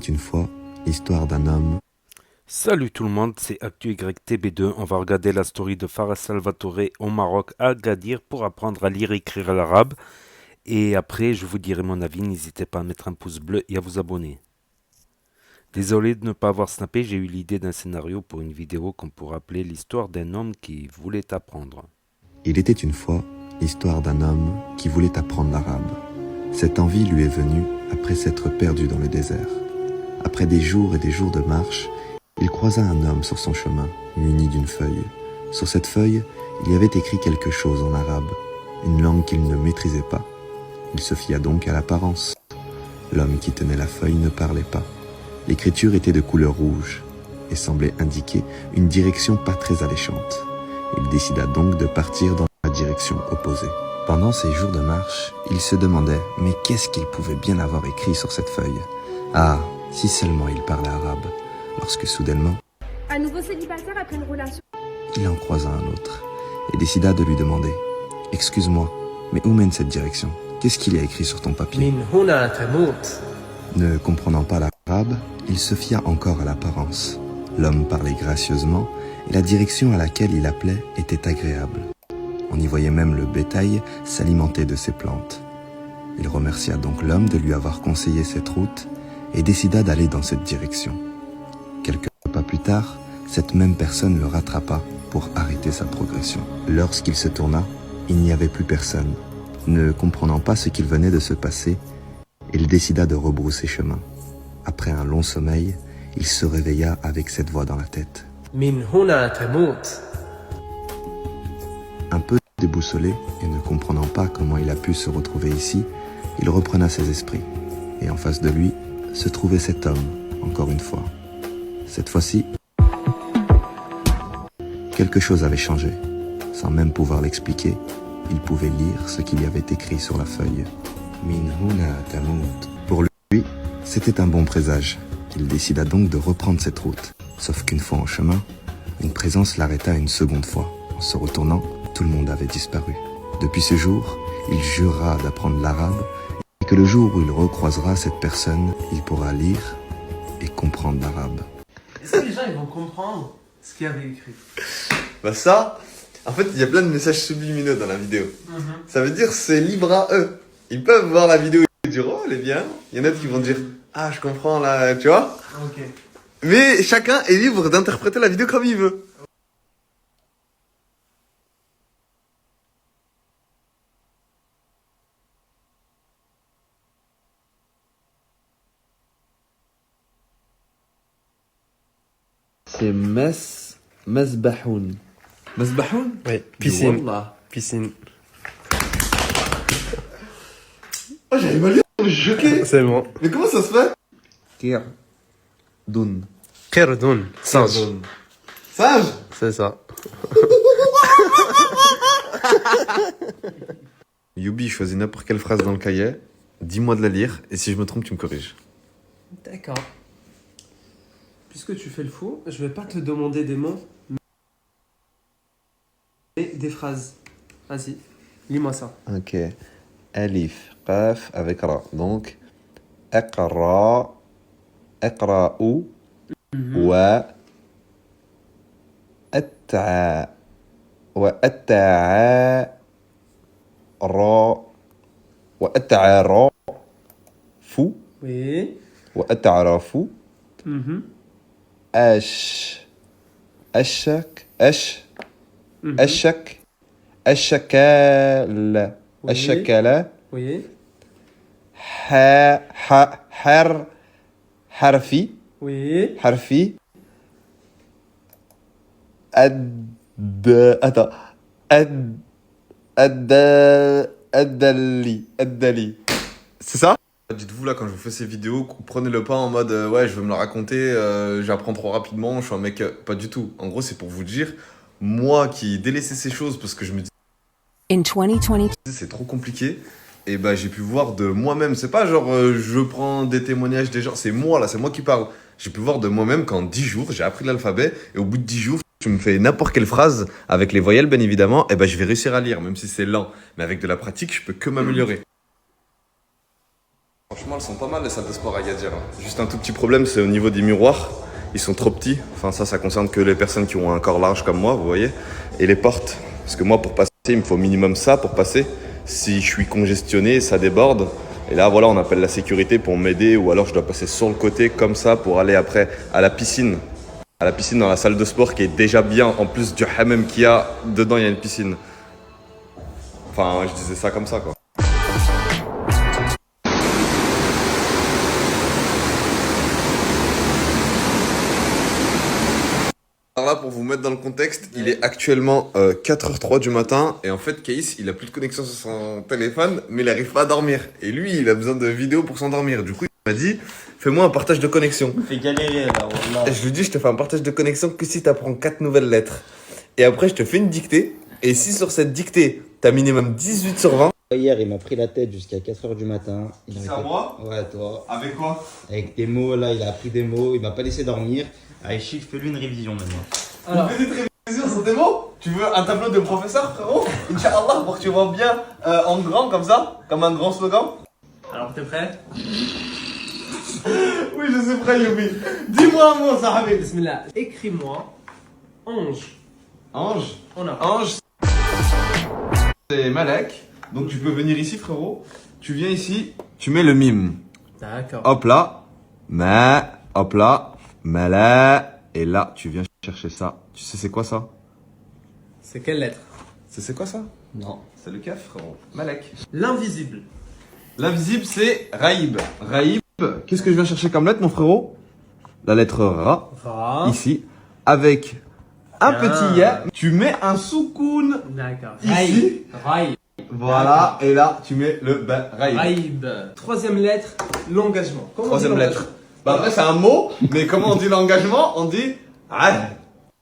Une fois, l'histoire d'un homme. Salut tout le monde, c'est ActuYTB2. On va regarder la story de Farah Salvatore au Maroc, à Agadir, pour apprendre à lire et écrire l'arabe. Et après, je vous dirai mon avis. N'hésitez pas à mettre un pouce bleu et à vous abonner. Désolé de ne pas avoir snappé, j'ai eu l'idée d'un scénario pour une vidéo qu'on pourrait appeler l'histoire d'un homme qui voulait apprendre. Il était une fois l'histoire d'un homme qui voulait apprendre l'arabe. Cette envie lui est venue après s'être perdu dans le désert. Après des jours et des jours de marche, il croisa un homme sur son chemin, muni d'une feuille. Sur cette feuille, il y avait écrit quelque chose en arabe, une langue qu'il ne maîtrisait pas. Il se fia donc à l'apparence. L'homme qui tenait la feuille ne parlait pas. L'écriture était de couleur rouge et semblait indiquer une direction pas très alléchante. Il décida donc de partir dans la direction opposée. Pendant ces jours de marche, il se demandait « Mais qu'est-ce qu'il pouvait bien avoir écrit sur cette feuille ?» Ah, si seulement il parlait arabe. Lorsque soudainement, À nouveau célibataire après une relation. il en croisa un autre et décida de lui demander « Excuse-moi, mais où mène cette direction? Qu'est-ce qu'il y a écrit sur ton papier ?» Ne comprenant pas l'arabe, il se fia encore à l'apparence. L'homme parlait gracieusement et la direction à laquelle il appelait était agréable. On y voyait même le bétail s'alimenter de ces plantes. Il remercia donc l'homme de lui avoir conseillé cette route et décida d'aller dans cette direction. Quelques pas plus tard, cette même personne le rattrapa pour arrêter sa progression. Lorsqu'il se tourna, il n'y avait plus personne. Ne comprenant pas ce qu'il venait de se passer, il décida de rebrousser chemin. Après un long sommeil, il se réveilla avec cette voix dans la tête. Un peu déboussolé et ne comprenant pas comment il a pu se retrouver ici, il reprena ses esprits. Et en face de lui se trouvait cet homme, encore une fois. Cette fois-ci, quelque chose avait changé. Sans même pouvoir l'expliquer, il pouvait lire ce qu'il y avait écrit sur la feuille. Min huna tamut. Pour lui, c'était un bon présage. Il décida donc de reprendre cette route. Sauf qu'une fois en chemin, une présence l'arrêta une seconde fois. En se retournant, tout le monde avait disparu. Depuis ce jour, il jura d'apprendre l'arabe et que le jour où il recroisera cette personne, il pourra lire et comprendre l'arabe. Est-ce que les gens ils vont comprendre ce qu'il y avait écrit? Bah ça, en fait, il y a plein de messages subliminaux dans la vidéo. Ça veut dire c'est libre à eux. Ils peuvent voir la vidéo et dire oh elle est bien. Il y en a qui vont dire ah je comprends là, tu vois. Ok. Mais chacun est libre d'interpréter la vidéo comme il veut. C'est Mesbahoun. Mesbahoun? Oui, piscine. Piscine. Oh j'avais mal lu, je suis choqué. C'est bon. Mais comment ça se fait? Kirdoun. Khairoun. Singe. Sage. C'est ça. Youbi, choisis n'importe quelle phrase dans le cahier. Dis-moi de la lire et si je me trompe tu me corriges. D'accord. Puisque tu fais le fou, je vais pas te demander des mots, mais des phrases. Vas-y, lis-moi ça. Ok. Alif, qaf avec ra. Donc, اقرأ, اقرأوا, و التع والتعارى والتعارف Oui. والتعرف Mhm. الشك الشكل Oui. الشكل Oui. حرفي Oui. حرفي attends الدلي c'est ça? Dites-vous là quand je vous fais ces vidéos, prenez-le pas en mode ouais je veux me le raconter, j'apprends trop rapidement, je suis un mec... pas du tout. En gros c'est pour vous dire, moi qui ai délaissé ces choses parce que je me dis In 2020, c'est trop compliqué, et bah j'ai pu voir de moi-même, c'est pas genre je prends des témoignages des gens, c'est moi là, c'est moi qui parle. J'ai pu voir de moi-même qu'en 10 jours j'ai appris l'alphabet et au bout de 10 jours tu me fais n'importe quelle phrase avec les voyelles bien évidemment, et bah je vais réussir à lire même si c'est lent, mais avec de la pratique je peux que m'améliorer. Franchement, elles sont pas mal les salles de sport à Agadir, hein. Juste un tout petit problème, c'est au niveau des miroirs. Ils sont trop petits. Enfin, ça concerne que les personnes qui ont un corps large comme moi, vous voyez. Et les portes. Parce que moi, pour passer, il me faut au minimum ça pour passer. Si je suis congestionné, ça déborde. Et là, voilà, on appelle la sécurité pour m'aider. Ou alors, je dois passer sur le côté comme ça pour aller après à la piscine. À la piscine dans la salle de sport qui est déjà bien. En plus du hammam qu'il y a, dedans, il y a une piscine. Enfin, je disais ça comme ça, quoi. Alors là, pour vous mettre dans le contexte, il est actuellement 4h03 du matin. Et en fait, Kaïs, il a plus de connexion sur son téléphone, mais il n'arrive pas à dormir. Et lui, il a besoin de vidéos pour s'endormir. Du coup, il m'a dit, fais-moi un partage de connexion. Fais galérer là, Et je lui dis, je te fais un partage de connexion que si tu apprends 4 nouvelles lettres. Et après, je te fais une dictée. Et si sur cette dictée, tu as minimum 18 sur 20. Hier, il m'a pris la tête jusqu'à 4h du matin. C'est à moi? Ouais, toi. Avec quoi? Avec des mots, là, il a appris des mots, il m'a pas laissé dormir. Allez, Chic, fais-lui une révision maintenant. Alors, Une petite révision sur tes mots? Tu veux un tableau de professeur, frérot? Inch'Allah, pour que tu vois bien en grand comme ça, comme un grand slogan. alors t'es prêt? Oui, je suis prêt, Youbi. Dis-moi un mot, Sahabi. Bismillah. Écris-moi ange. Ange. On a. Ange, c'est Malek. Donc tu peux venir ici, frérot. Tu viens ici, tu mets le mime. D'accord. Hop là. Hop là. Malek. Et là, tu viens chercher ça. Tu sais c'est quoi ça? C'est quelle lettre? C'est quoi ça? Non. C'est le kaf, frérot. Malek. L'invisible. L'invisible, c'est Raïb. Raïb, qu'est-ce que je viens chercher comme lettre, mon frérot? La lettre Ra, Va. ici, avec un Bien. petit ya. Tu mets un soukoun D'accord. ici. Raïb. Voilà, et là, tu mets le ben, Raïb. Raïb. Troisième lettre, l'engagement. Comment on dit Troisième l'engagement? lettre. Bah après, c'est un mot, mais comment on dit l'engagement? On dit ah.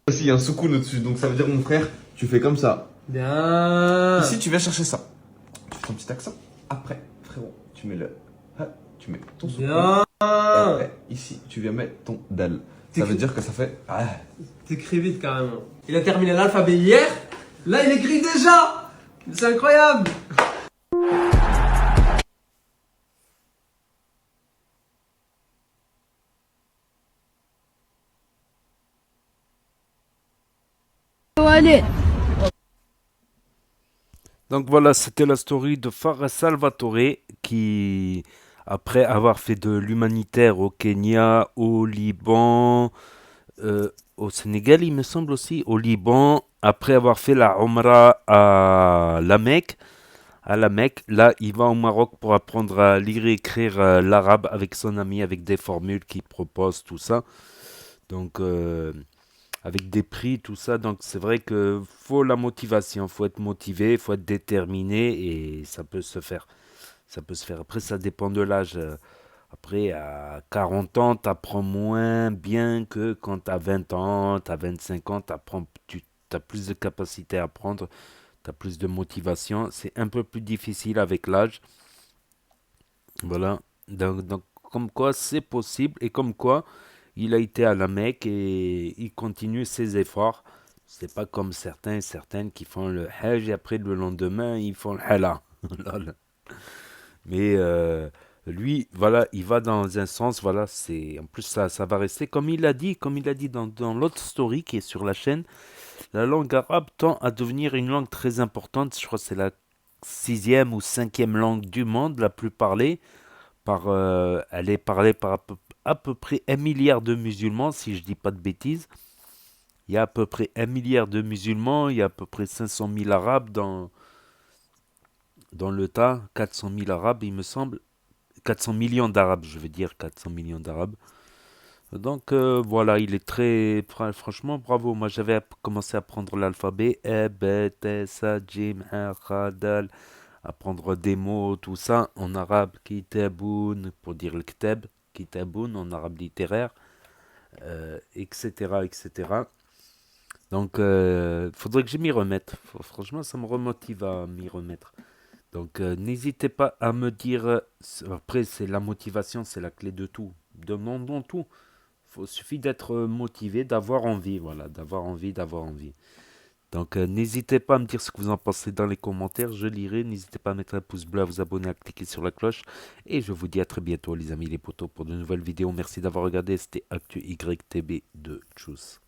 Aussi, il y a un soukoun au-dessus, donc ça veut dire, mon frère, tu fais comme ça. Bien. Ici, tu viens chercher ça. Tu fais ton petit accent. Après, frérot, tu mets le tu mets ton soukoun. Bien. Et après, ici, tu viens mettre ton dal. Ça veut dire que ça fait ah. T'écris vite carrément. Il a terminé l'alphabet hier. Là, il écrit déjà. C'est incroyable. Donc voilà, c'était la story de Farah Salvatore qui, après avoir fait de l'humanitaire au Kenya, au Liban, au Sénégal, il me semble aussi, au Liban, après avoir fait la Omra à la Mecque, là, il va au Maroc pour apprendre à lire et écrire l'arabe avec son ami, avec des formules qu'il propose, tout ça. Donc, avec des prix, tout ça. Donc, c'est vrai que faut la motivation, faut être motivé, faut être déterminé et ça peut se faire. Ça peut se faire. Après, ça dépend de l'âge. Après, à 40 ans, tu apprends moins bien que quand tu as 20 ans, tu as 25 ans, tu as plus de capacité à apprendre, tu as plus de motivation. C'est un peu plus difficile avec l'âge. Voilà. Donc, comme quoi, c'est possible et comme quoi, il a été à la Mecque et il continue ses efforts. C'est pas comme certains et certaines qui font le Hajj et après le lendemain, ils font le Hala. Lol. Mais lui, voilà, il va dans un sens, voilà, c'est en plus ça va rester comme il a dit dans l'autre story qui est sur la chaîne, la langue arabe tend à devenir une langue très importante. Je crois que c'est la sixième ou cinquième langue du monde la plus parlée. Elle est parlée par à peu près 1 milliard de musulmans, si je dis pas de bêtises. Il y a à peu près 1 milliard de musulmans, il y a à peu près 500 000 arabes dans le tas, 400 000 arabes, il me semble. 400 millions d'arabes, je veux dire 400 millions d'arabes. Donc voilà, il est très... Franchement, bravo. Moi, j'avais commencé à apprendre l'alphabet. E, B, T, S, Jim, Ha, Kha, Dal. Apprendre des mots, tout ça. En arabe, kitaboun, pour dire le ktab. Kitaboun, en arabe littéraire. Etc., etc. Donc, faudrait que je m'y remette. Franchement, ça me remotive à m'y remettre. Donc, n'hésitez pas à me dire. Après, c'est la motivation, c'est la clé de tout. Demandons tout. Il suffit d'être motivé, d'avoir envie. Voilà, d'avoir envie. Donc n'hésitez pas à me dire ce que vous en pensez dans les commentaires, je lirai. N'hésitez pas à mettre un pouce bleu, à vous abonner, à cliquer sur la cloche. Et je vous dis à très bientôt les amis les potos pour de nouvelles vidéos. Merci d'avoir regardé, c'était Actu YTB de Tchuss.